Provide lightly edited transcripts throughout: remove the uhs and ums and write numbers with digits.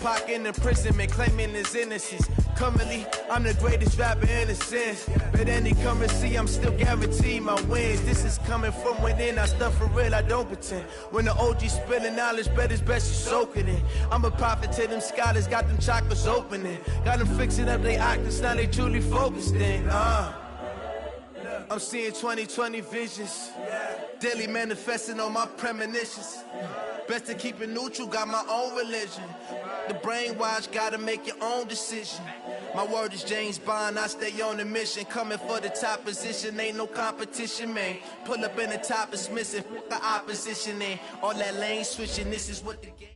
Pac in imprisonment, claiming his innocence. Currently, I'm the greatest rapper in a sense. But any currency, I'm still guaranteed my wins. This is coming from within, I stuff for real, I don't pretend. When the OG spilling knowledge, bet it's best you soak it in. I'm a prophet to them scholars, got them chakras opening. Got them fixing up they octaves, now they truly focused in. I'm seeing 2020 visions. Daily manifesting on my premonitions. Best to keep it neutral, got my own religion. The brainwash, gotta make your own decision. My word is James Bond, I stay on the mission. Coming for the top position, ain't no competition, man. Pull up in the top, it's missing, the opposition in. All that lane switching, this is what the game.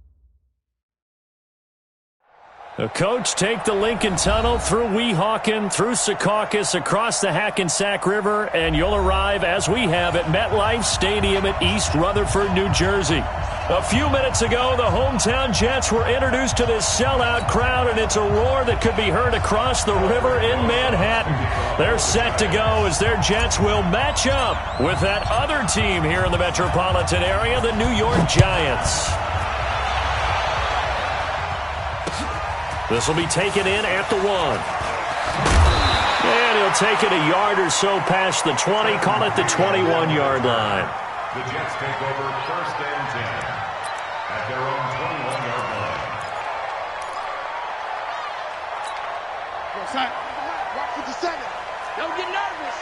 The coach take the Lincoln Tunnel through Weehawken, through Secaucus, across the Hackensack River, and you'll arrive, as we have, at MetLife Stadium at East Rutherford, New Jersey. A few minutes ago, the hometown Jets were introduced to this sellout crowd, and it's a roar that could be heard across the river in Manhattan. They're set to go as their Jets will match up with that other team here in the metropolitan area, the New York Giants. This will be taken in at the 1. And he'll take it a yard or so past the 20, call it the 21-yard line. The Jets take over 1st and 10 at their own 21-yard line. Yo, son, watch what you said. Don't get nervous.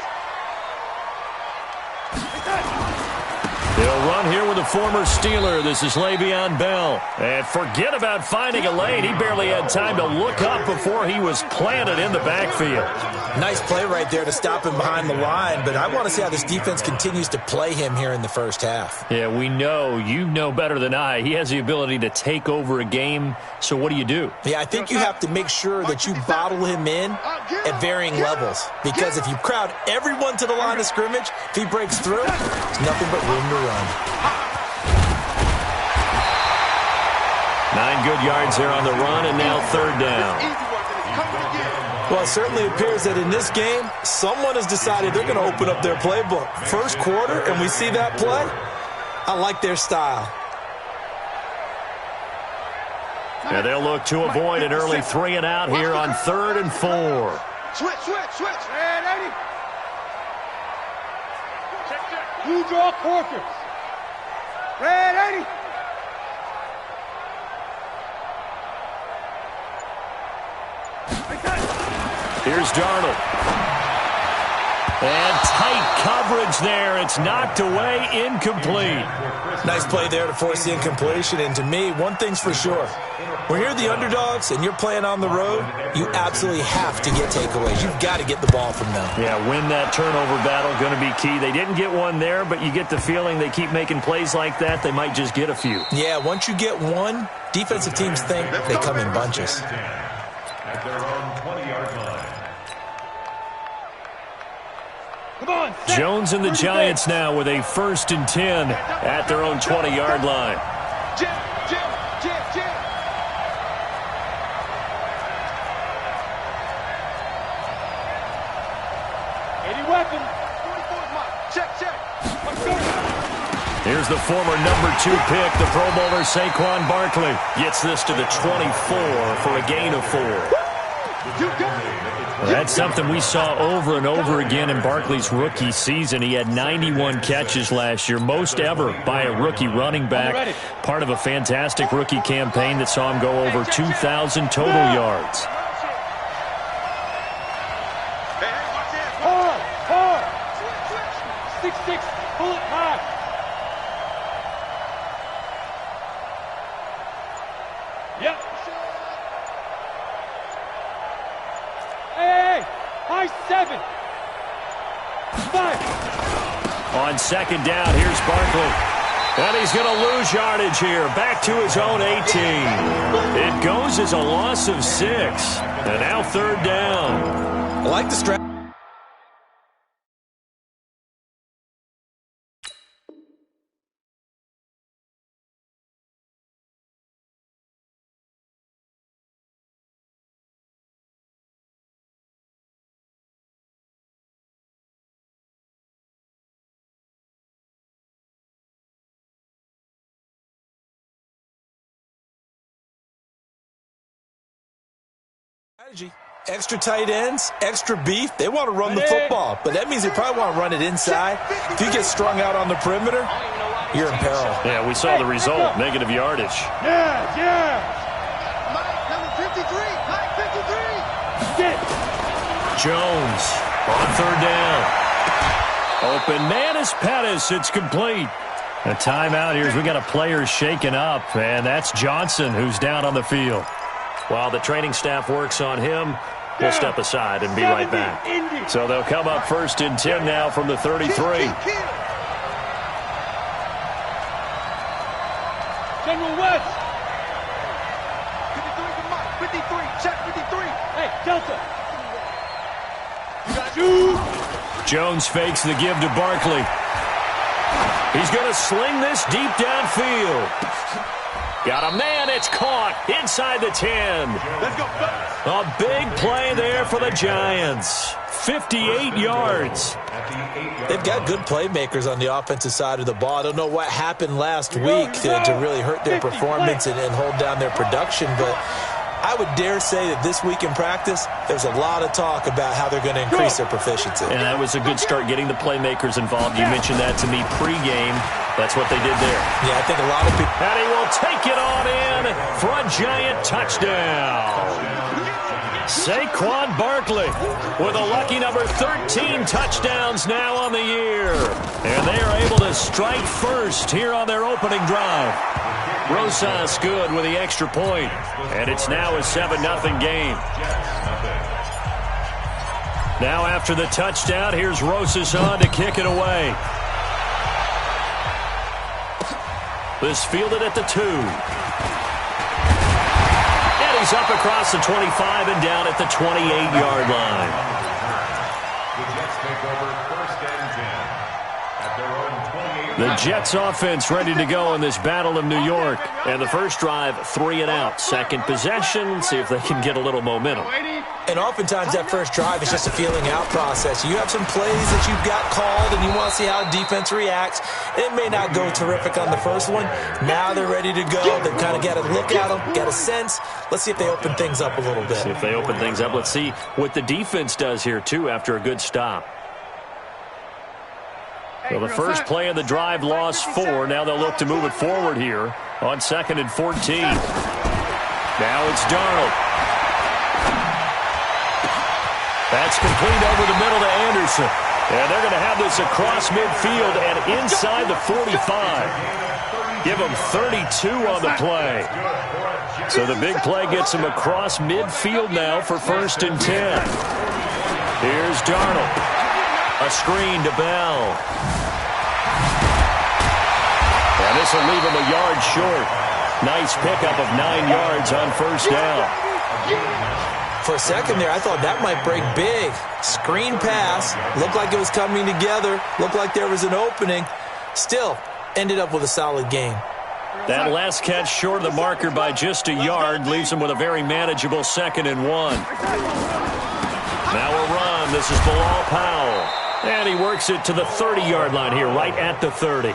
He'll run here with a former Steeler. This is Le'Veon Bell. And forget about finding a lane. He barely had time to look up before he was planted in the backfield. Nice play right there to stop him behind the line, but I want to see how this defense continues to play him here in the first half. Yeah, we know. You know better than I. He has the ability to take over a game, so what do you do? Yeah, I think you have to make sure that you bottle him in at varying levels, because if you crowd everyone to the line of scrimmage, if he breaks through, there's nothing but room to run. 9 good yards there on the run, and now 3rd down. Well, it certainly appears that in this game, someone has decided they're going to open up their playbook. First quarter, and we see that play. I like their style. And they'll look to avoid an early 3 and out here on 3rd and 4. Switch. Red 80. You draw quarters. Red 80. Here's Darnold. And tight coverage there. It's knocked away, incomplete. Nice play there to force the incompletion. And to me, one thing's for sure. When you're the underdogs and you're playing on the road, you absolutely have to get takeaways. You've got to get the ball from them. Yeah, win that turnover battle, going to be key. They didn't get one there, but you get the feeling they keep making plays like that, they might just get a few. Yeah, once you get one, defensive teams think they come in bunches. At their own 20-yard line. Jones and the Giants now with a 1st and 10 at their own 20-yard line. Jim. 80 weapon. 44 mark. Check. Here's the former number 2 pick, the Pro Bowler Saquon Barkley. Gets this to the 24 for a gain of 4. That's something we saw over and over again in Barkley's rookie season. He had 91 catches last year, most ever by a rookie running back. Part of a fantastic rookie campaign that saw him go over 2,000 total yards. Hard. 6-6. Pull it high. Yep. Hey, high 7. 5. On 2nd down, here's Barkley. And he's going to lose yardage here. Back to his own 18. It goes as a loss of 6. And now 3rd down. I like the strategy. Extra tight ends, extra beef. They want to run the football, but that means they probably want to run it inside. If you get strung out on the perimeter, you're in peril. Yeah, we saw the result, negative yardage. Number 53, Jones on third down. Open man is Pettis. It's complete. A timeout here as we got a player shaken up, and that's Johnson who's down on the field. While the training staff works on him, we'll step aside and be right back. So they'll come up 1st and 10 now from the 33. General West. 53, check 53. Hey, Delta. You got you. Jones fakes the give to Barkley. He's going to sling this deep downfield. Got a man, it's caught inside the 10. Let's go. A big play there for the Giants. 58 yards. They've got good playmakers on the offensive side of the ball. I don't know what happened last week to really hurt their performance and hold down their production, but I would dare say that this week in practice, there's a lot of talk about how they're going to increase their proficiency. And that was a good start getting the playmakers involved. You mentioned that to me pregame. That's what they did there. Yeah, I think a lot of people... And he will take it on in for a Giant touchdown. Saquon Barkley with a lucky number 13 touchdowns now on the year. And they are able to strike first here on their opening drive. Rosas good with the extra point. And it's now a 7-0 game. Now after the touchdown, here's Rosas on to kick it away. This fielded at the 2. And he's up across the 25 and down at the 28-yard line. The Jets take over 1st and 10 at their own 28. The Jets offense ready to go in this Battle of New York. And the first drive, 3 and out. Second possession, see if they can get a little momentum. And oftentimes that first drive is just a feeling out process. You have some plays that you've got called and you want to see how defense reacts. It may not go terrific on the first one. Now they're ready to go. They've kind of got to look at them, got a sense. Let's see if they open things up a little bit. See if they open things up. Let's see what the defense does here, too, after a good stop. So the first play of the drive lost 4. Now they'll look to move it forward here on 2nd and 14. Now it's Darnold. That's complete over the middle to Anderson. And they're going to have this across midfield and inside the 45. Give them 32 on the play. So the big play gets them across midfield now for 1st and 10. Here's Darnold. A screen to Bell. And this will leave him a yard short. Nice pickup of 9 yards on 1st down. For a second there, I thought that might break big. Screen pass. Looked like it was coming together. Looked like there was an opening. Still, ended up with a solid game. That last catch short of the marker by just a yard leaves him with a very manageable 2nd and 1. Now a run. This is Bilal Powell. And he works it to the 30-yard line here, right at the 30.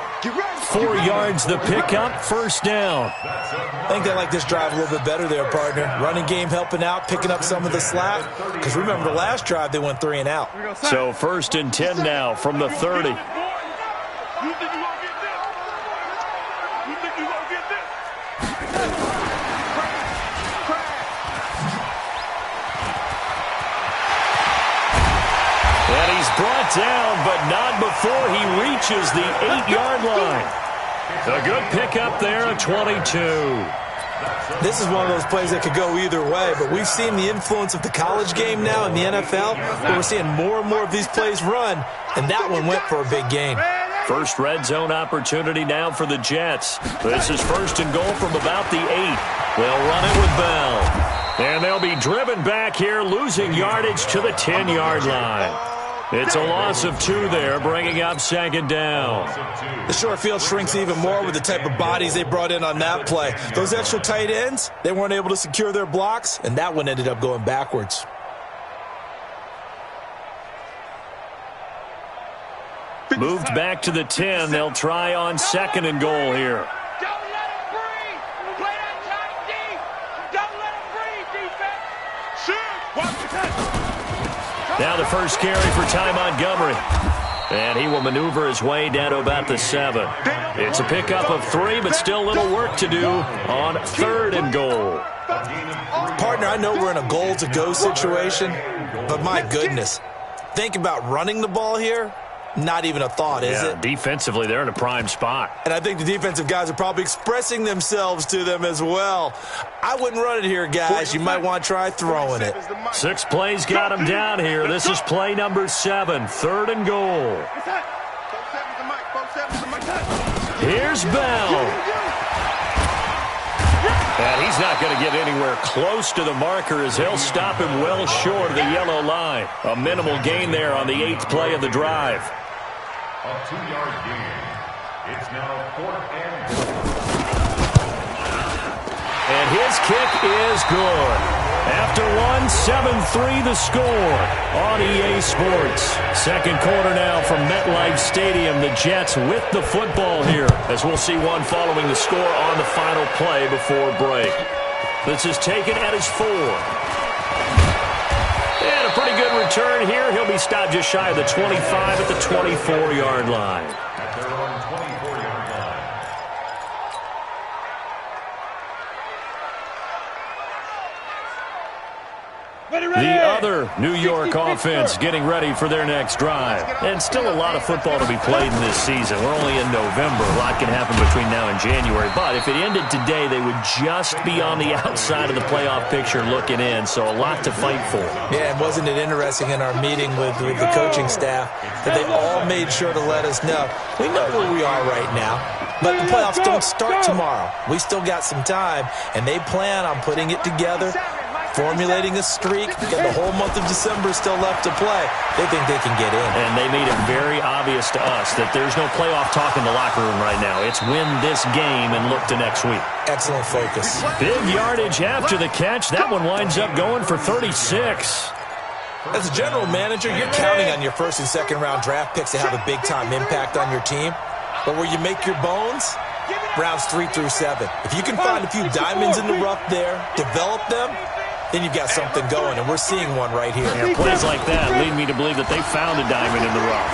4 yards the pickup, 1st down. I think they like this drive a little bit better there, partner. Running game helping out, picking up some of the slack. Because remember, the last drive they went 3 and out. So 1st and 10 now from the 30. Brought down, but not before he reaches the 8-yard line. A good pickup there, a 22. This is one of those plays that could go either way, but we've seen the influence of the college game now in the NFL, where we're seeing more and more of these plays run, and that one went for a big gain. First red zone opportunity now for the Jets. This is 1st and goal from about the 8. They'll run it with Bell. And they'll be driven back here, losing yardage to the 10-yard line. It's a loss of 2 there, bringing up 2nd down. The short field shrinks even more with the type of bodies they brought in on that play. Those extra tight ends, they weren't able to secure their blocks, and that one ended up going backwards. Moved back to the 10. They'll try on 2nd and goal here. Don't let him breathe. Play that tight deep. Don't let him breathe, defense. Shoot. Now the first carry for Ty Montgomery. And he will maneuver his way down to about the 7. It's a pickup of 3, but still a little work to do on 3rd and goal. Partner, I know we're in a goal-to-go situation, but my goodness, think about running the ball here. Not even a thought, is it? Defensively, they're in a prime spot. And I think the defensive guys are probably expressing themselves to them as well. I wouldn't run it here, guys. You might want to try throwing it. 6 plays got him down here. This is play number 7, 3rd and goal. Here's Bell. And he's not going to get anywhere close to the marker as he'll stop him well short of the yellow line. A minimal gain there on the 8th play of the drive. A 2-yard gain. It's now 4th and goal. And his kick is good. After 7-3 the score on EA Sports. Second quarter now from MetLife Stadium. The Jets with the football here, as we'll see one following the score on the final play before break. This is taken at his 4. And a pretty good return here. He'll be stopped just shy of the 25 at the 24-yard line. At their own 24-yard line. The other New York offense getting ready for their next drive. And still a lot of football to be played in this season. We're only in November. A lot can happen between now and January. But if it ended today, they would just be on the outside of the playoff picture looking in. So a lot to fight for. Yeah, and wasn't it interesting in our meeting with the coaching staff that they all made sure to let us know. We know where we are right now, but the playoffs don't start tomorrow. We still got some time, and they plan on putting it together, formulating a streak. Got the whole month of December still left to play. They think they can get in. And they made it very obvious to us that there's no playoff talk in the locker room right now. It's win this game and look to next week. Excellent focus. Big yardage after the catch. That one winds up going for 36. As a general manager, you're counting on your first and second round draft picks to have a big-time impact on your team. But where you make your bones, rounds 3 through 7. If you can find a few diamonds in the rough there, develop them, then you've got something going, and we're seeing one right here. Yeah, plays like that lead me to believe that they found a diamond in the rough.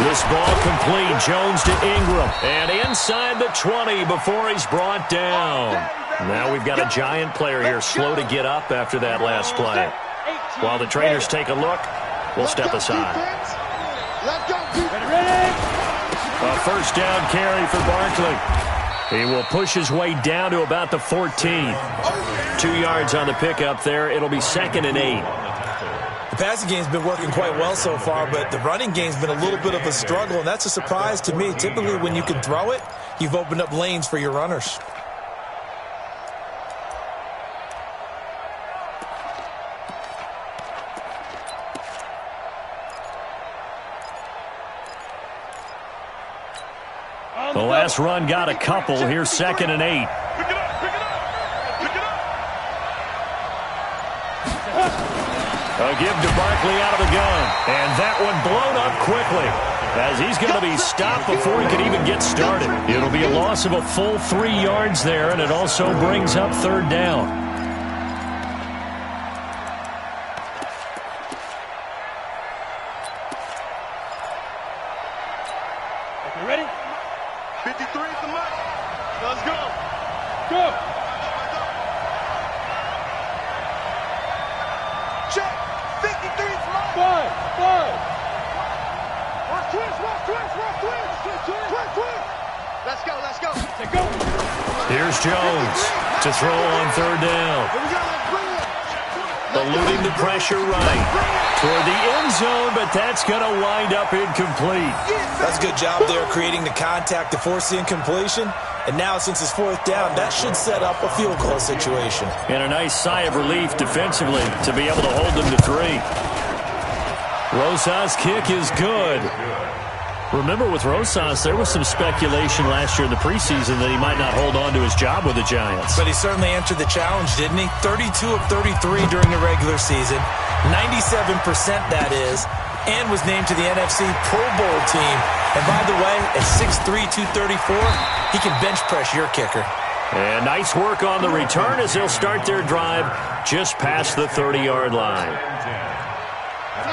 This ball complete. Jones to Ingram. And inside the 20 before he's brought down. Now we've got a giant player here, slow to get up after that last play. While the trainers take a look, we'll step aside. A first down carry for Barkley. He will push his way down to about the 14. 2 yards on the pickup there. It'll be 2nd and 8. The passing game's been working quite well so far, but the running game's been a little bit of a struggle, and that's a surprise to me. Typically, when you can throw it, you've opened up lanes for your runners. The last run got a couple. Here's 2nd and 8. A give to Barkley out of the gun. And that one blown up quickly as he's going to be stopped before he can even get started. It'll be a loss of a full 3 yards there, and it also brings up 3rd down. Ready? 53 is the mark. Let's go. Go. Check. 53 is the mark. 5. Watch twist. Let's go. Let's go. Here's Jones to throw on 3rd down. Here we go. Let's bring it. Eluding the pressure right toward the end zone, but that's going to wind up incomplete. That's a good job there creating the contact to force the incompletion. And now, since it's 4th down, that should set up a field goal situation. And a nice sigh of relief defensively to be able to hold them to 3. Rosas' kick is good. Remember, with Rosas, there was some speculation last year in the preseason that he might not hold on to his job with the Giants. But he certainly answered the challenge, didn't he? 32 of 33 during the regular season, 97% that is, and was named to the NFC Pro Bowl team. And by the way, at 6'3", 234, he can bench press your kicker. And nice work on the return as they'll start their drive just past the 30-yard line.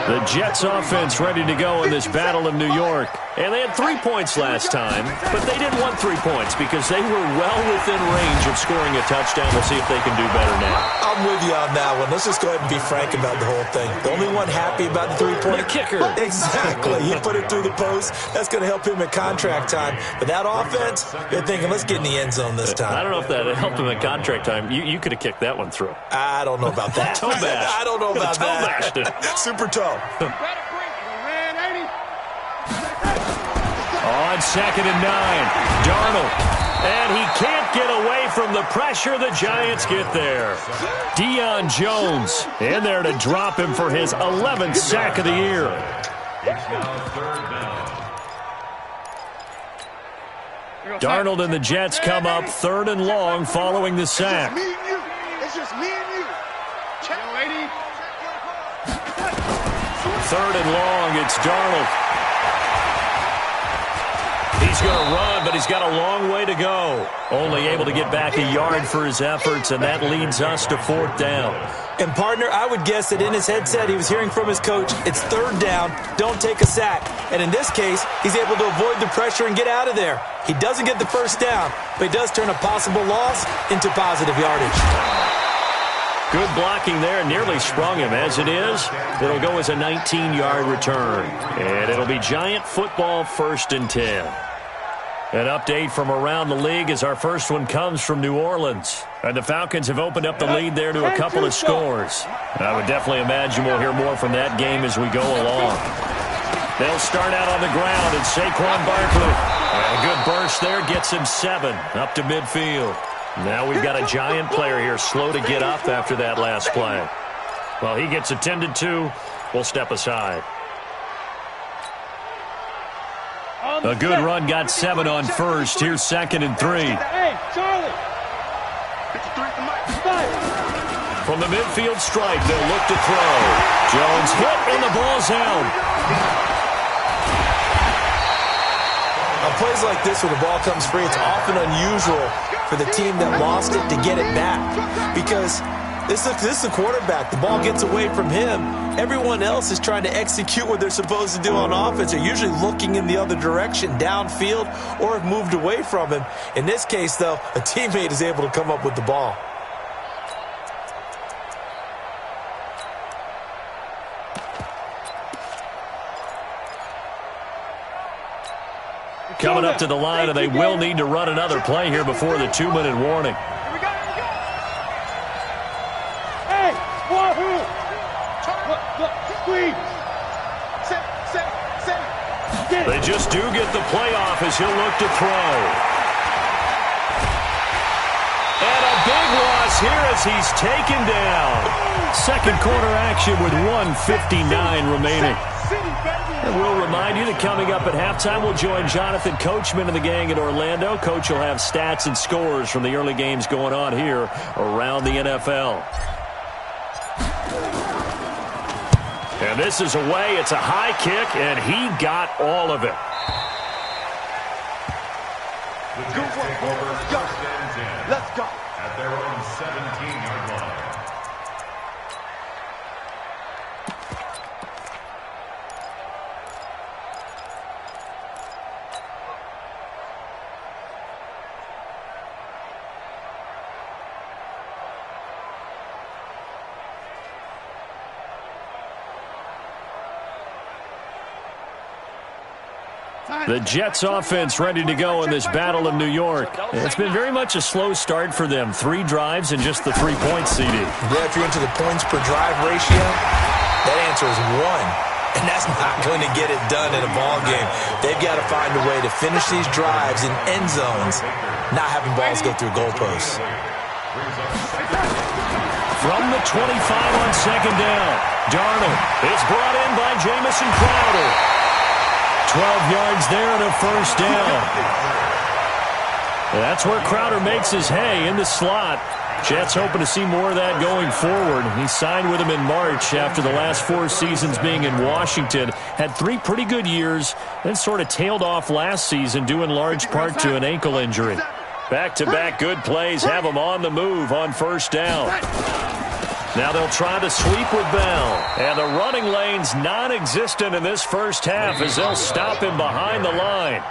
The Jets offense ready to go in this Battle of New York. And they had 3 points last time, but they didn't want 3 points because they were well within range of scoring a touchdown. We'll see if they can do better now. I'm with you on that one. Let's just go ahead and be frank about the whole thing. The only one happy about the 3-point kicker. Exactly. He put it through the post. That's going to help him in contract time. But that offense, they're thinking, let's get in the end zone this time. I don't know if that helped him in contract time. You could have kicked that one thugh. I don't know about that. Toe bash. I don't know about toe that. Bashed it. Super toe. On 2nd and 9, Darnold. And he can't get away from the pressure. The Giants get there. Deion Jones in there to drop him for his 11th sack of the year. Darnold and the Jets come up 3rd and long following the sack. It's just me and you. Check, lady. 3rd and long, it's Darnold. He's going to run, but he's got a long way to go. Only able to get back a yard for his efforts, and that leads us to 4th down. And, partner, I would guess that in his headset he was hearing from his coach, it's 3rd down, don't take a sack. And in this case, he's able to avoid the pressure and get out of there. He doesn't get the 1st down, but he does turn a possible loss into positive yardage. Good blocking there, nearly sprung him. As it is, it'll go as a 19-yard return. And it'll be Giant football 1st and 10. An update from around the league as our first one comes from New Orleans. And the Falcons have opened up the lead there to a couple of scores. I would definitely imagine we'll hear more from that game as we go along. They'll start out on the ground, and Saquon Barkley. And a good burst there gets him 7 up to midfield. Now we've got a Giant player here slow to get up after that last play. Well, he gets attended to. We'll step aside. A good run got 7 on 1st. Here's 2nd and 3. Hey, Charlie. From the midfield stripe, they'll look to throw. Jones hit, and the ball's out. On plays like this where the ball comes free, it's often unusual for the team that lost it to get it back. Because this is the quarterback. The ball gets away from him. Everyone else is trying to execute what they're supposed to do on offense. They're usually looking in the other direction, downfield, or have moved away from him. In this case, though, a teammate is able to come up with the ball. Coming up to the line, and they will need to run another play here before the 2-minute warning. Here we go. Hey, wahoo! Look, squeeze. Set. They just do get the play off as he'll look to throw. And a big loss here as he's taken down. Second quarter action with 1:59 remaining. And we'll remind you that coming up at halftime, we'll join Jonathan Coachman and the gang in Orlando. Coach will have stats and scores from the early games going on here around the NFL. And this is away. It's a high kick, and he got all of it. Let's go. At their own 17-yard line. The Jets offense ready to go in this Battle of New York. It's been very much a slow start for them. 3 drives and just the 3-point CD. Yeah, if you're into the points per drive ratio, that answer is 1. And that's not going to get it done in a ball game. They've got to find a way to finish these drives in end zones, not having balls go through goalposts. From the 25 on 2nd down, Darnold is brought in by Jamison Crowder. 12 yards there and a 1st down. That's where Crowder makes his hay in the slot. Jets hoping to see more of that going forward. He signed with him in March after the last 4 seasons being in Washington. Had 3 pretty good years, then sort of tailed off last season due in large part to an ankle injury. Back-to-back good plays have them on the move on first down. Now they'll try to sweep with Bell. And the running lane's non-existent in this first half as they'll stop him behind the line.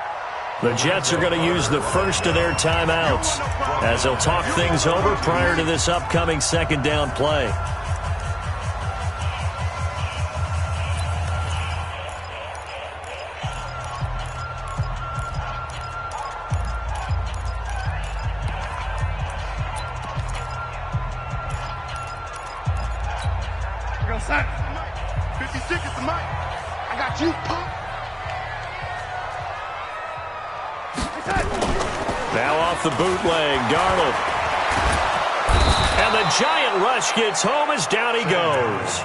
The Jets are going to use the first of their timeouts as they'll talk things over prior to this upcoming second down play. We're going to sack. 56 at the mic. I got you, Pop. Now off the bootleg, Darnold. And the Giant rush gets home as down he goes.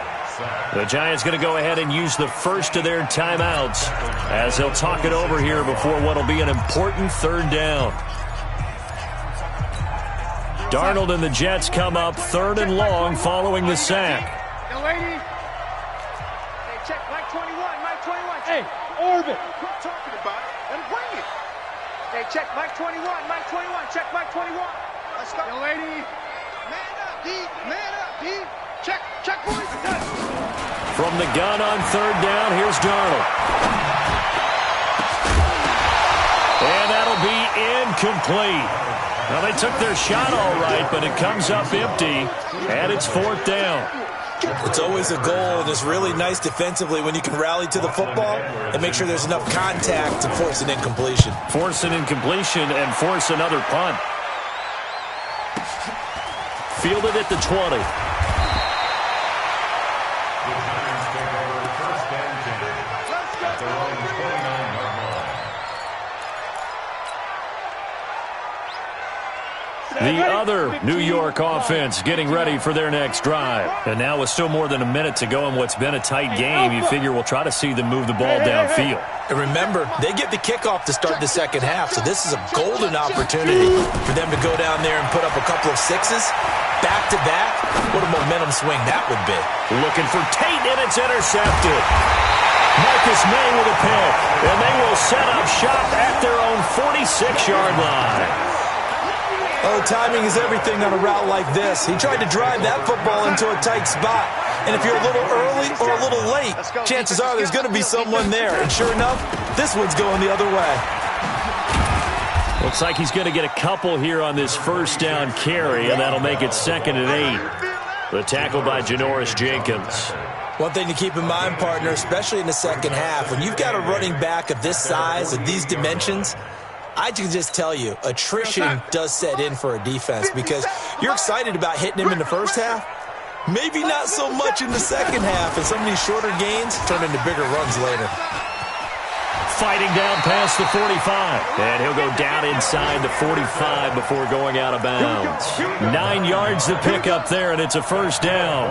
The Giants going to go ahead and use the first of their timeouts as they'll talk it over here before what will be an important third down. Darnold and the Jets come up third and long following the sack. Young lady. Hey, check Mike 21, Mike 21. Hey, Orbit. Quit talking about it and bring it. Hey, check Mike 21, Mike 21, check Mike 21. Let's go. Young lady. Man up, D. Man up, D. Check, boys. From the gun on third down, here's Darnold. And that'll be incomplete. Now, they took their shot all right, but it comes up empty, and it's fourth down. It's always a goal, and it's really nice defensively when you can rally to the football and make sure there's enough contact to force an incompletion. Force an incompletion and force another punt. Fielded at the 20. The other New York offense getting ready for their next drive. And now with still more than a minute to go in what's been a tight game, you figure we'll try to see them move the ball downfield. And remember, they get the kickoff to start the second half, so this is a golden opportunity for them to go down there and put up a couple of sixes. Back-to-back, what a momentum swing that would be. Looking for Tate, and it's intercepted. Marcus May with a pick, and they will set up shop at their own 46-yard line. Oh, timing is everything on a route like this. He tried to drive that football into a tight spot. And if you're a little early or a little late, chances are there's going to be someone there. And sure enough, this one's going the other way. Looks like he's going to get a couple here on this first down carry, and that'll make it 2nd and 8. The tackle by Janoris Jenkins. One thing to keep in mind, partner, especially in the second half, when you've got a running back of this size, of these dimensions, I can just tell you, attrition does set in for a defense because you're excited about hitting him in the first half. Maybe not so much in the second half, and some of these shorter gains turn into bigger runs later. Fighting down past the 45, and he'll go down inside the 45 before going out of bounds. 9 yards to pick up there, and it's a first down.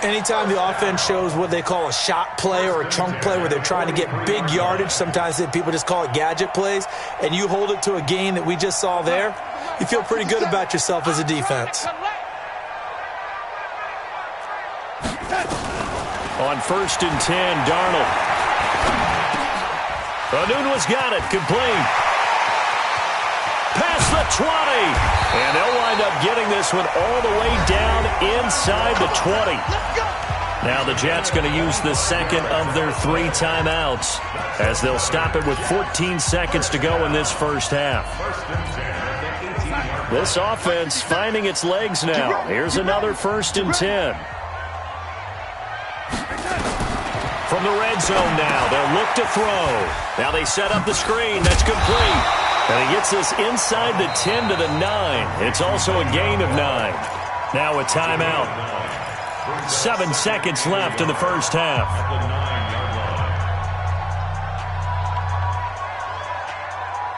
Anytime the offense shows what they call a shot play or a chunk play where they're trying to get big yardage, sometimes people just call it gadget plays, and you hold it to a gain that we just saw there, you feel pretty good about yourself as a defense. On 1st and 10, Darnold. Anunwa's got it, complete. Past the 20. And they'll wind up getting this one all the way down inside the 20. Now the Jets going to use the second of their 3 timeouts as they'll stop it with 14 seconds to go in this first half. This offense finding its legs now. Here's another 1st and 10. From the red zone now, they'll look to throw. Now they set up the screen. That's complete. And he gets this inside the 10 to the 9. It's also a gain of 9. Now a timeout. 7 seconds left in the first half.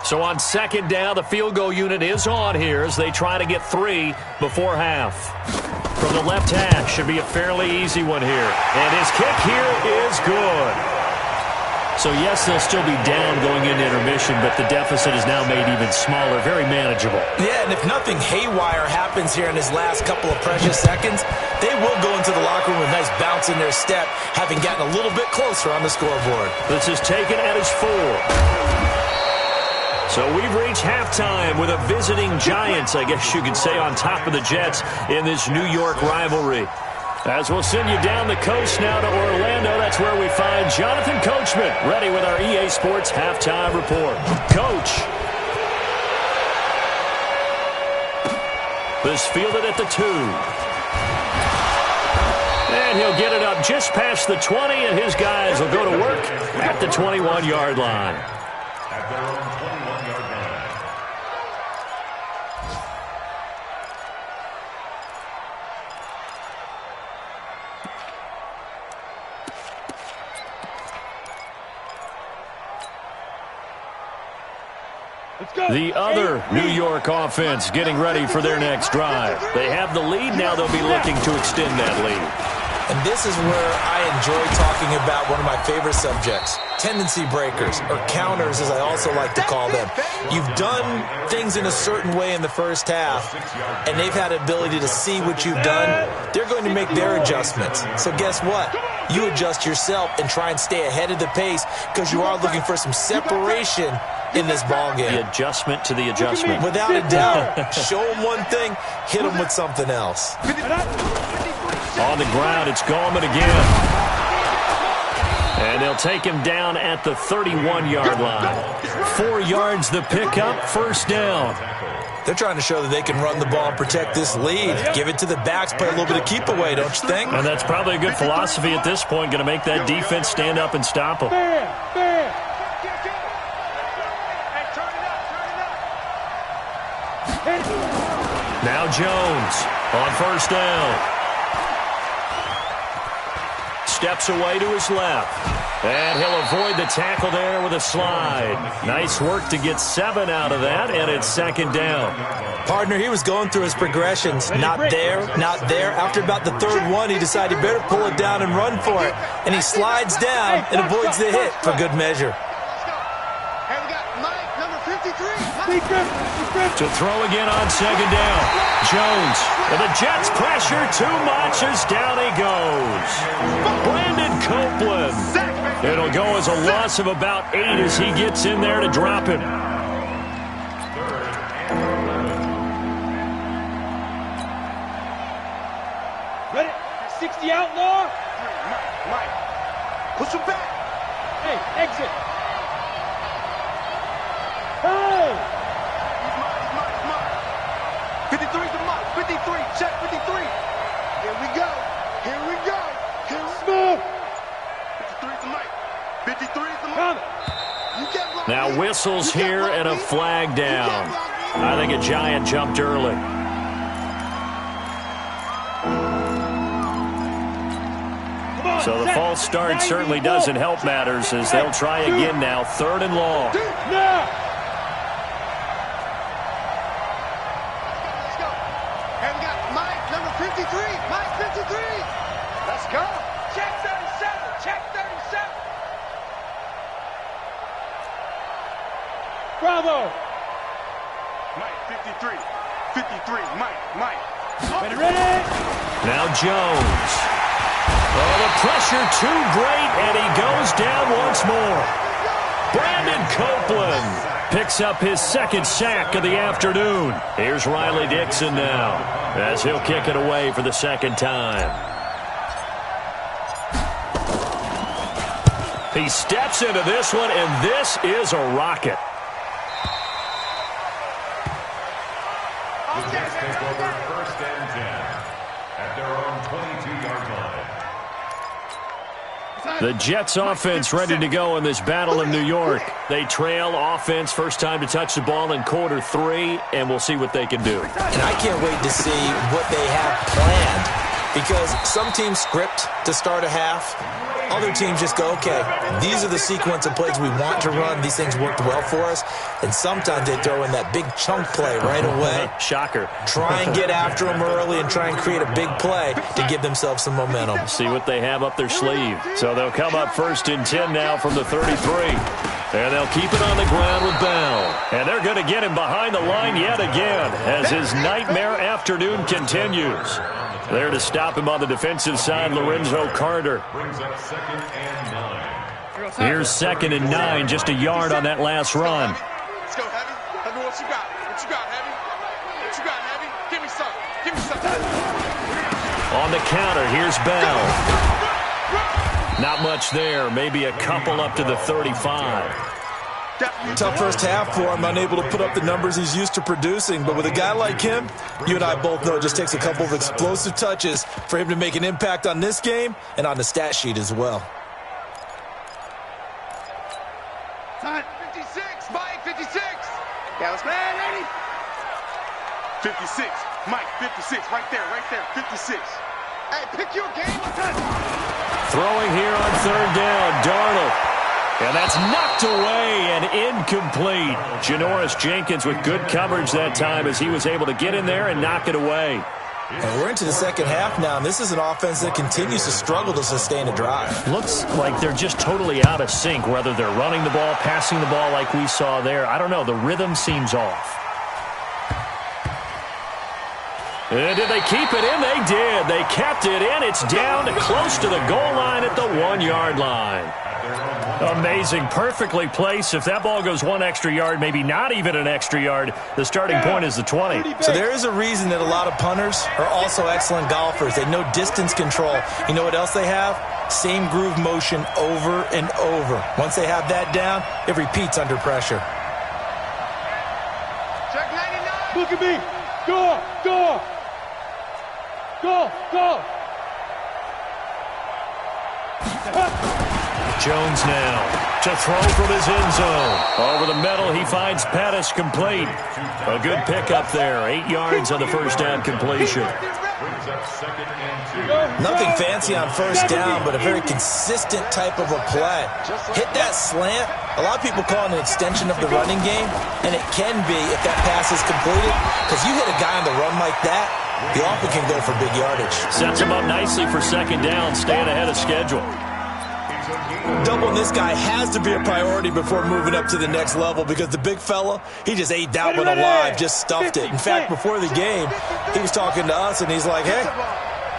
So on 2nd down, the field goal unit is on here as they try to get 3 before half. From the left hash, should be a fairly easy one here. And his kick here is good. So, yes, they'll still be down going into intermission, but the deficit is now made even smaller, very manageable. Yeah, and if nothing haywire happens here in his last couple of precious seconds, they will go into the locker room with a nice bounce in their step, having gotten a little bit closer on the scoreboard. This is taken at his 4. So we've reached halftime with a visiting Giants, I guess you could say, on top of the Jets in this New York rivalry. As we'll send you down the coast now to Orlando, that's where we find Jonathan Coachman, ready with our EA Sports Halftime Report. Coach. This fielded at the 2. And he'll get it up just past the 20, and his guys will go to work at the 21-yard line. At their own 21-yard line. The other New York offense getting ready for their next drive. They have the lead. Now they'll be looking to extend that lead. And this is where I enjoy talking about one of my favorite subjects, tendency breakers, or counters as I also like to call them. You've done things in a certain way in the first half, and they've had the ability to see what you've done. They're going to make their adjustments. So guess what? You adjust yourself and try and stay ahead of the pace because you are looking for some separation in this ball game. The adjustment to the adjustment. Without a doubt. Show them one thing, hit them with something else. On the ground, it's Gallman again. And they'll take him down at the 31-yard line. 4 yards the pickup, first down. They're trying to show that they can run the ball and protect this lead. Give it to the backs, play a little bit of keep away, don't you think? And that's probably a good philosophy at this point, going to make that defense stand up and stop them. Now Jones on first down. Steps away to his left. And he'll avoid the tackle there with a slide. Nice work to get 7 out of that, and it's second down. Partner, he was going through his progressions. Not there, not there. After about the third one, he decided he better pull it down and run for it. And he slides down and avoids the hit for good measure. To throw again on second down. Jones, and the Jets pressure too much as down he goes. Brandon Copeland. It'll go as a loss of about 8 as he gets in there to drop him. Ready? 60 outlaw. Mike. Push him back. Hey, exit. Hey! 53's the mark. 53. Check 53. Here we go. Here we go. Here we go. 53's the mic. 53's the mark. Now whistles here and a flag down. I think a Giant jumped early. So the false start certainly doesn't help matters as they'll try again now. 3rd and long. Bravo! Mike, 53. 53, Mike. Ready? Now Jones. Oh, the pressure too great, and he goes down once more. Brandon Copeland picks up his 2nd sack of the afternoon. Here's Riley Dixon now as he'll kick it away for the 2nd time. He steps into this one, and this is a rocket. The Jets take over 1st and 10 at their own 22-yard line. The Jets offense ready to go in this battle in New York. They trail offense, first time to touch the ball in quarter 3, and we'll see what they can do. And I can't wait to see what they have planned because some teams script to start a half. Other teams just go, okay, these are the sequence of plays we want to run. These things worked well for us. And sometimes they throw in that big chunk play right away. Shocker. Try and get after them early and try and create a big play to give themselves some momentum. See what they have up their sleeve. So they'll come up 1st and 10 now from the 33. And they'll keep it on the ground with Bell. And they're going to get him behind the line yet again as his nightmare afternoon continues. There to stop him on the defensive side, Lorenzo Carter. Brings up 2nd and 9. Here's 2nd and 9, just a yard on that last run. Let's go, Heavy. What you got? What you got, Heavy? What you got, Heavy? Give me some. Give me some. On the counter, here's Bell. Not much there. Maybe a couple up to the 35. Tough first half for him, unable to put up the numbers he's used to producing. But with a guy like him, you and I both know it just takes a couple of explosive touches for him to make an impact on this game and on the stat sheet as well. Time. 56, Mike, 56. Dallas, man, lady. 56, Mike, 56, right there, 56. Hey, pick your game. Throwing here on third down, Darnold. And that's knocked away and incomplete. Janoris Jenkins with good coverage that time as he was able to get in there and knock it away. And we're into the second half now, and this is an offense that continues to struggle to sustain a drive. Looks like they're just totally out of sync, whether they're running the ball, passing the ball like we saw there. I don't know. The rhythm seems off. And did they keep it in? They did. They kept it in. It's down to close to the goal line at the 1-yard line. Amazing. Perfectly placed. If that ball goes one extra yard, maybe not even an extra yard, the starting point is the 20. So there is a reason that a lot of punters are also excellent golfers. They know distance control. You know what else they have? Same groove motion over and over. Once they have that down, it repeats under pressure. Check 99. Look at me. Go, go. Go, go. Jones now to throw from his end zone. Over the middle, he finds Pettis complete. A good pickup there. 8 yards on the first down completion. Nothing fancy on first down, but a very consistent type of a play. Hit that slant. A lot of people call it an extension of the running game, and it can be if that pass is completed, because you hit a guy on the run like that, he often can go for big yardage. Sets him up nicely for second down, staying ahead of schedule. Doubling this guy has to be a priority before moving up to the next level, because the big fella, he just ate that one alive, just stuffed it. In fact, before the game, he was talking to us, and he's like, hey,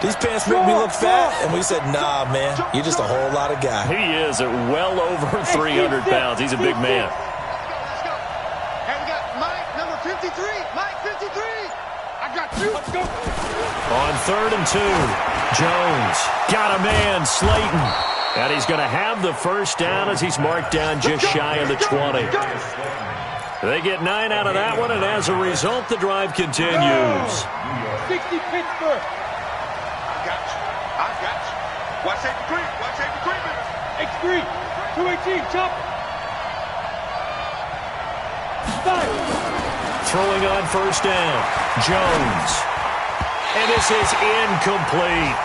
these pants make me look fat. And we said, nah, man, you're just a whole lot of guy. He is at well over 300 pounds. He's a big man. And we got Mike, number 53. Mike, 53. I got you. Let's go. On 3rd and 2, Jones got a man, Slayton. And he's going to have the first down as he's marked down just shy of the 20. They get 9 out of that one, and as a result, the drive continues. 60 Pittsburgh. I got you. Watch safety creep. Watch safety creeping. X3. 218. Chop. 5. Throwing on first down, Jones. And this is incomplete.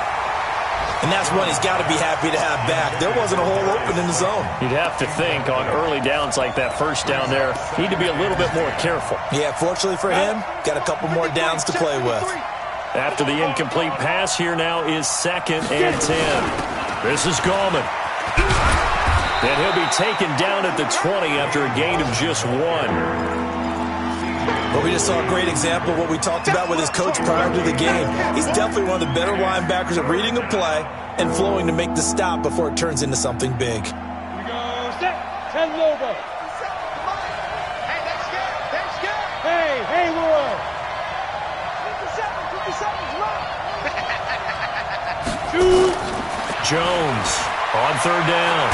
And that's one he's got to be happy to have back. There wasn't a hole open in the zone. You'd have to think on early downs like that first down there, need to be a little bit more careful. Yeah, fortunately for him, got a couple more downs to play with. After the incomplete pass, here now is 2nd and 10. This is Gallman. And he'll be taken down at the 20 after a gain of just 1. But we just saw a great example of what we talked about with his coach prior to the game. He's definitely one of the better linebackers at reading a play and flowing to make the stop before it turns into something big. Here we go. Set. 10 Lobo. Hey, that's good. That's good. Hey, Hayward. 57, 57, come on. 2. Jones on 3rd down.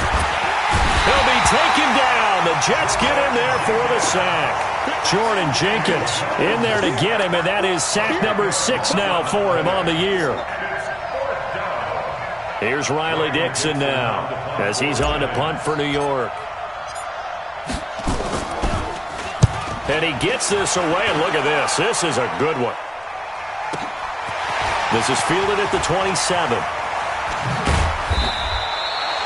He'll be taken down. The Jets get in there for the sack. Jordan Jenkins in there to get him, and that is sack number 6 now for him on the year. Here's Riley Dixon now as he's on to punt for New York. And he gets this away, and look at this. This is a good one. This is fielded at the 27.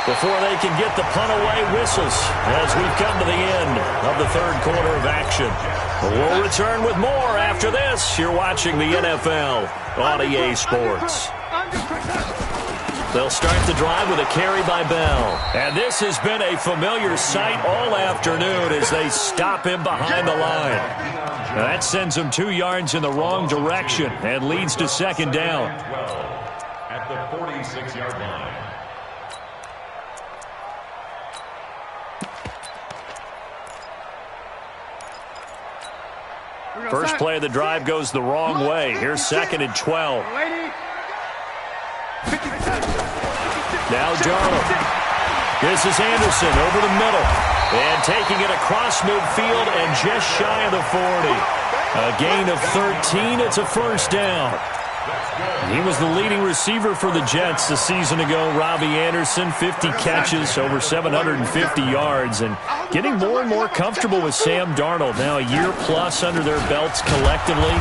Before they can get the punt away, whistles as we've come to the end of the 3rd quarter of action. We'll return with more after this. You're watching the NFL on EA Sports. They'll start the drive with a carry by Bell. And this has been a familiar sight all afternoon as they stop him behind the line. Now that sends him 2 yards in the wrong direction and leads to 2nd down. At the 46-yard line. First play of the drive goes the wrong way. Here's 2nd and 12. Now Darnold. This is Anderson over the middle. And taking it across midfield and just shy of the 40. A gain of 13. It's a first down. He was the leading receiver for the Jets a season ago. Robbie Anderson, 50 catches, over 750 yards, and getting more and more comfortable with Sam Darnold. Now a year plus under their belts collectively.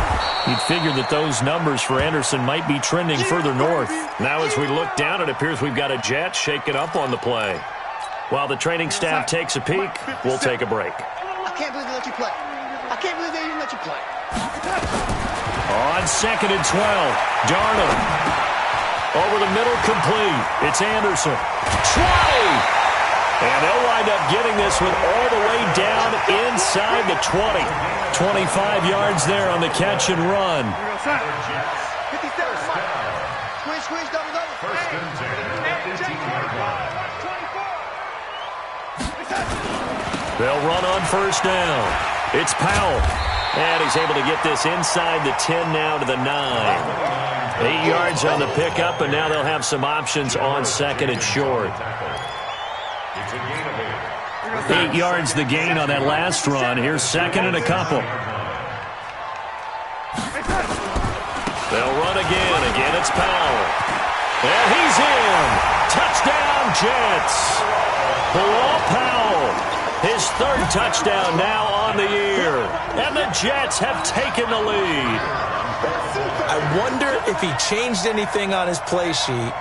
You'd figure that those numbers for Anderson might be trending further north. Now as we look down, it appears we've got a Jet shaking up on the play. While the training staff takes a peek, we'll take a break. I can't believe they let you play. I can't believe they even let you play. On 2nd and 12, Darnold. Over the middle, complete. It's Anderson. 20! And they'll wind up getting this one all the way down inside the 20. 25 yards there on the catch and run. Squeeze, double. First and 10. They'll run on first down. It's Powell. And he's able to get this inside the 10 now to the 9. 8 yards on the pickup, and now they'll have some options on 2nd and short. 8 yards the gain on that last run. Here's 2nd and a couple. They'll run again. Again, it's Powell. And he's in. Touchdown, Jets. Bilal Powell. His 3rd touchdown now on the year. And the Jets have taken the lead. I wonder if he changed anything on his play sheet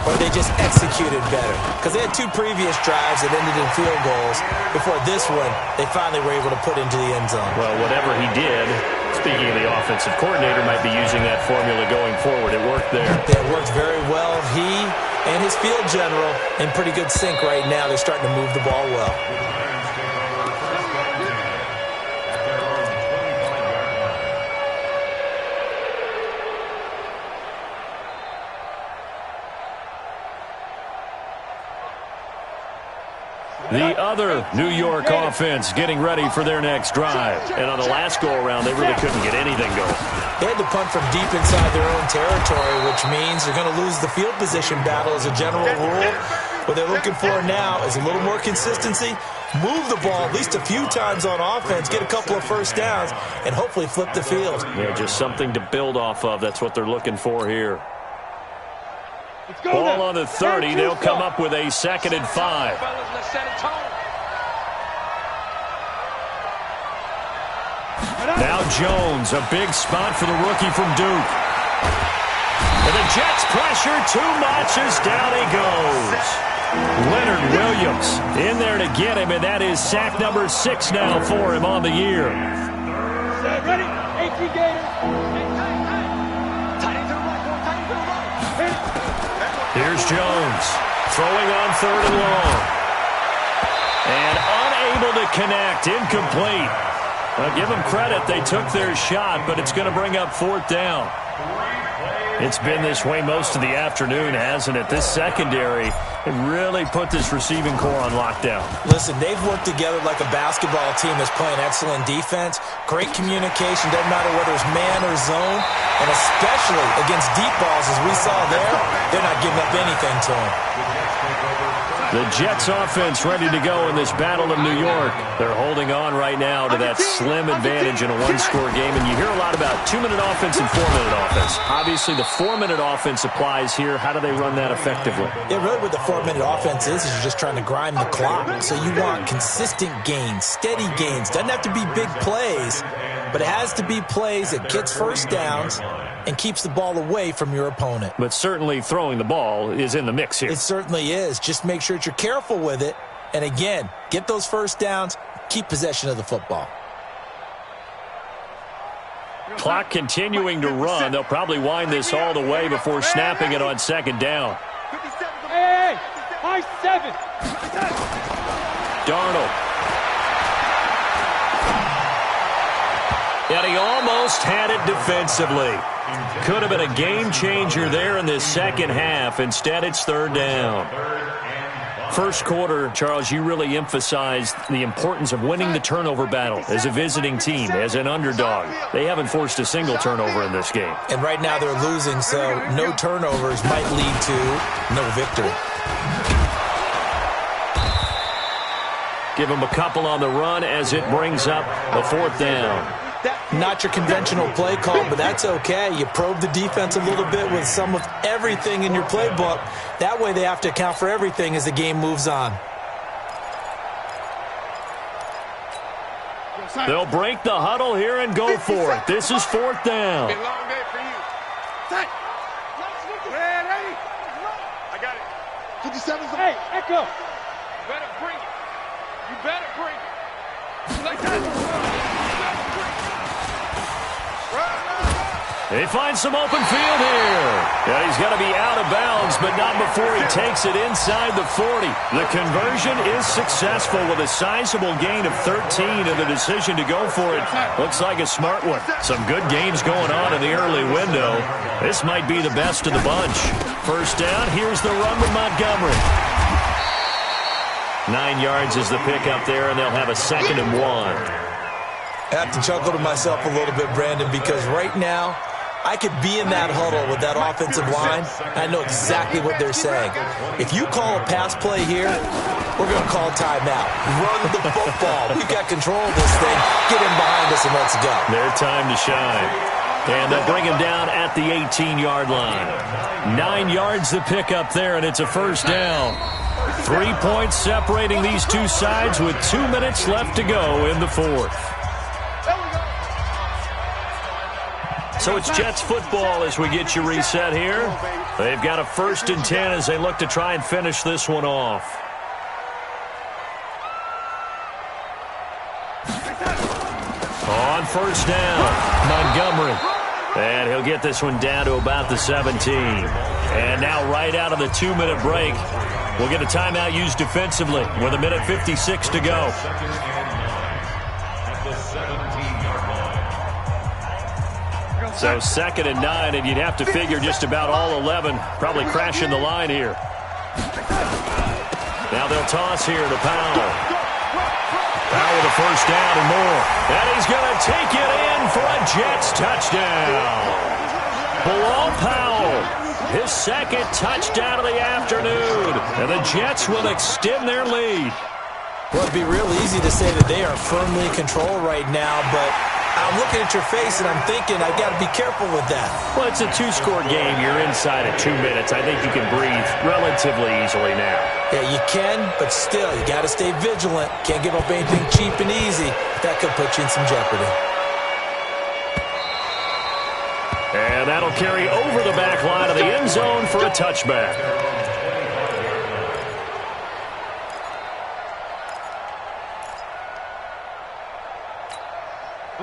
or they just executed better. Because they had 2 previous drives that ended in field goals. Before this one, they finally were able to put into the end zone. Well, whatever he did, speaking of the offensive coordinator, might be using that formula going forward. It worked there. It worked very well. He and his field general in pretty good sync right now. They're starting to move the ball well. The other New York offense getting ready for their next drive. And on the last go-around, they really couldn't get anything going. They had to punt from deep inside their own territory, which means they're going to lose the field position battle as a general rule. What they're looking for now is a little more consistency, move the ball at least a few times on offense, get a couple of first downs, and hopefully flip the field. Yeah, just something to build off of. That's what they're looking for here. Ball on the 30. They'll come up with a 2nd and 5. Now Jones, a big spot for the rookie from Duke. And the Jets pressure too much as down he goes. Leonard Williams in there to get him, and that is sack number 6 now for him on the year. Ready? 18 Gators. Here's Jones throwing on 3rd and long. And unable to connect, incomplete. Well, give them credit. They took their shot, but it's going to bring up 4th down. It's been this way most of the afternoon, hasn't it? This secondary really put this receiving core on lockdown. Listen, they've worked together like a basketball team that's playing excellent defense. Great communication, doesn't matter whether it's man or zone. And especially against deep balls, as we saw there, they're not giving up anything to them. The Jets offense ready to go in this Battle of New York. They're holding on right now to that slim advantage in a 1-score game. And you hear a lot about 2-minute offense and 4-minute offense. Obviously, the 4-minute offense applies here. How do they run that effectively? Yeah, really what the 4-minute offense is you're just trying to grind the clock. So you want consistent gains, steady gains. Doesn't have to be big plays, but it has to be plays that gets first downs and keeps the ball away from your opponent. But certainly throwing the ball is in the mix here. It certainly is. Just make sure that you're careful with it. And again, get those first downs, keep possession of the football. Clock continuing to run. They'll probably wind this all the way before snapping it on 2nd down. Hey, high 7. Darnold. And he almost had it defensively. Could have been a game changer there in this second half. Instead, it's 3rd down. First quarter, Charles, you really emphasized the importance of winning the turnover battle as a visiting team, as an underdog. They haven't forced a single turnover in this game. And right now they're losing, so no turnovers might lead to no victory. Give them a couple on the run as it brings up a 4th down. Not your conventional play call, but that's okay. You probe the defense a little bit with some of everything in your playbook. That way they have to account for everything as the game moves on. They'll break the huddle here and go for it. This is 4th down. It's been a long day for you. Ready? I got it. 57. Hey, Echo. You better bring it. You better bring it. Like that. They find some open field here. And he's going to be out of bounds, but not before he takes it inside the 40. The conversion is successful with a sizable gain of 13 and the decision to go for it. Looks like a smart one. Some good games going on in the early window. This might be the best of the bunch. First down, here's the run with Montgomery. 9 yards is the pickup there, and they'll have a 2nd and 1. I have to chuckle to myself a little bit, Brandon, because right now I could be in that huddle with that offensive line. I know exactly what they're saying. If you call a pass play here, we're going to call timeout. Run the football. We've got control of this thing. Get in behind us and let's go. Their time to shine. And they'll bring him down at the 18-yard line. 9 yards the pickup there, and it's a 1st down. 3 points separating these two sides with 2 minutes left to go in the 4th. So it's Jets football as we get you reset here. They've got a 1st and 10 as they look to try and finish this one off. On 1st down, Montgomery. And he'll get this one down to about the 17. And now right out of the 2-minute break, we'll get a timeout used defensively with 1:56 to go. So 2nd and 9, and you'd have to figure just about all 11 probably crashing the line here. Now they'll toss here to Powell. Powell with a 1st down and more. And he's going to take it in for a Jets touchdown. Bilal Powell, his 2nd touchdown of the afternoon. And the Jets will extend their lead. Well, it'd be real easy to say that they are firmly in control right now, but I'm looking at your face and I'm thinking I got to be careful with that. Well, it's a 2-score game. You're inside of 2 minutes. I think you can breathe relatively easily now. Yeah, you can, but still, you got to stay vigilant. Can't give up anything cheap and easy. That could put you in some jeopardy. And that'll carry over the back line of the end zone for a touchback.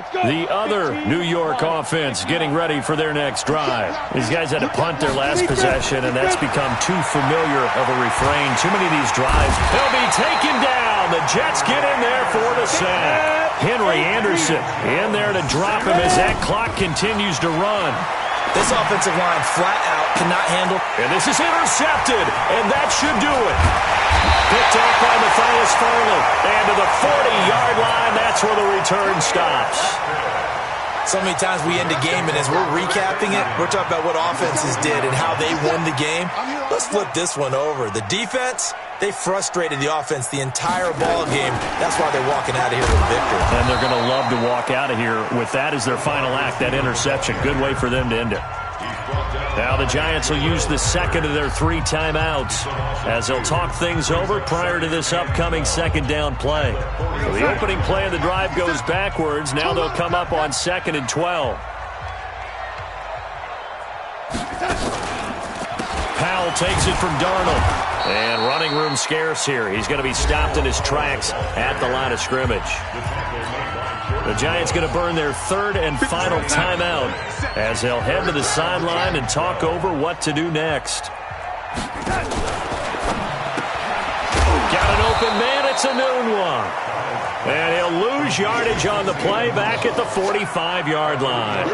The other New York offense getting ready for their next drive. These guys had to punt their last possession, and that's become too familiar of a refrain. Too many of these drives. They'll be taken down. The Jets get in there for the sack. Henry Anderson in there to drop him as that clock continues to run. This offensive line flat out cannot handle. And this is intercepted, and that should do it. Picked off by Matthias Farley. And to the 40-yard line, that's where the return stops. So many times we end a game, and as we're recapping it, we're talking about what offenses did and how they won the game. Let's flip this one over. The defense, they frustrated the offense the entire ball game. That's why they're walking out of here with victory. And they're going to love to walk out of here with that as their final act, that interception. Good way for them to end it. Now the Giants will use the 2nd of their 3 timeouts as they'll talk things over prior to this upcoming 2nd down play. So the opening play of the drive goes backwards. Now they'll come up on 2nd and 12. Powell takes it from Darnold. And running room scarce here. He's going to be stopped in his tracks at the line of scrimmage. The Giants going to burn their 3rd and final timeout as they'll head to the sideline and talk over what to do next. Got an open man. It's a noon one. And he'll lose yardage on the play back at the 45-yard line.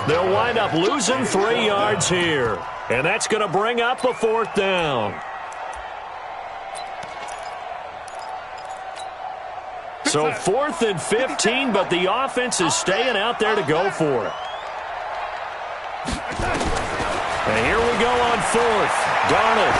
They'll wind up losing 3 yards here. And that's going to bring up a 4th down. So 4th and 15, but the offense is staying out there to go for it. And here we go on 4th. Darnold.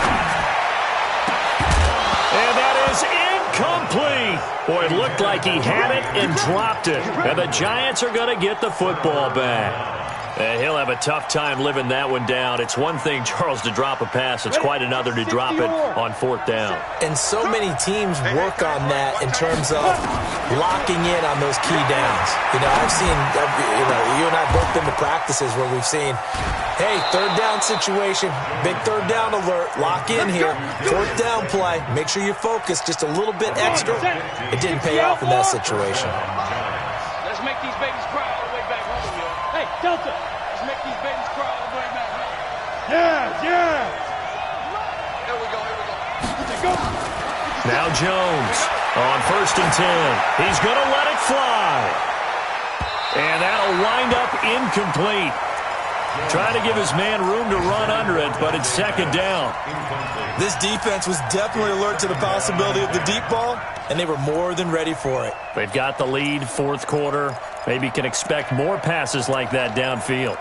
And that is incomplete. Boy, it looked like he had it and dropped it. And the Giants are going to get the football back. And he'll have a tough time living that one down. It's one thing, Charles, to drop a pass. It's quite another to drop it on 4th down. And so many teams work on that in terms of locking in on those key downs. I've seen, you and I both been to practices where we've seen, hey, 3rd down situation, big 3rd down alert, lock in here, 4th down play, make sure you focus just a little bit extra. It didn't pay off in that situation. Let's make these babies cry all the way back home, yo. Hey, Delta, let's make these babies cry all the way back home. Yeah. Here we go. Now Jones on 1st and 10. He's going to let it fly. And that'll wind up incomplete. Trying to give his man room to run under it, but it's 2nd down. This defense was definitely alert to the possibility of the deep ball, and they were more than ready for it. They've got the lead, 4th quarter. Maybe can expect more passes like that downfield.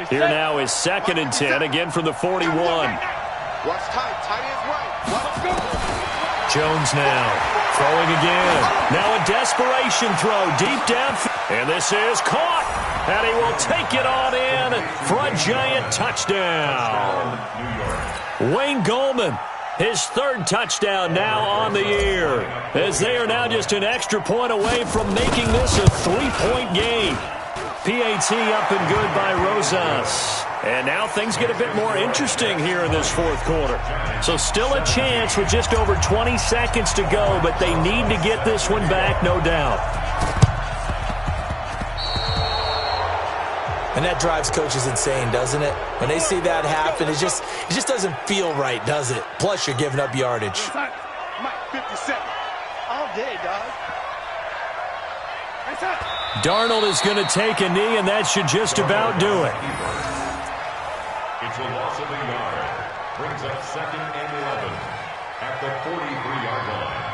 Here now is 2nd and 10, again from the 41. Watch tight. Tight is right. Let's go. Jones now throwing again. Now a desperation throw deep down. And this is caught. And he will take it on in for a Giant touchdown. Wayne Gallman, his 3rd touchdown now on the year, as they are now just an extra point away from making this a 3-point game. PAT up and good by Rosas. And now things get a bit more interesting here in this 4th quarter. So still a chance with just over 20 seconds to go, but they need to get this one back, no doubt. And that drives coaches insane, doesn't it? When they see that happen, it just doesn't feel right, does it? Plus, you're giving up yardage. Mike, 57. All day, dog. Darnold is going to take a knee, and that should just about do it. It's a loss of a yard. Brings up 2nd and 11 at the 43-yard line.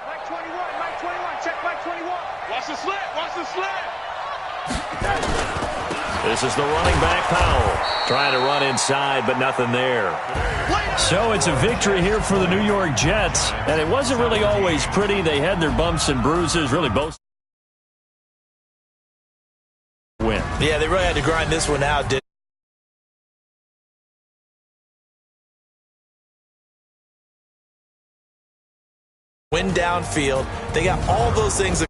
Mike 21. Check Mike 21. Watch the slant. This is the running back, Powell. Trying to run inside, but nothing there. So it's a victory here for the New York Jets. And it wasn't really always pretty. They had their bumps and bruises, really both win. Yeah, they really had to grind this one out, didn't win downfield. They got all those things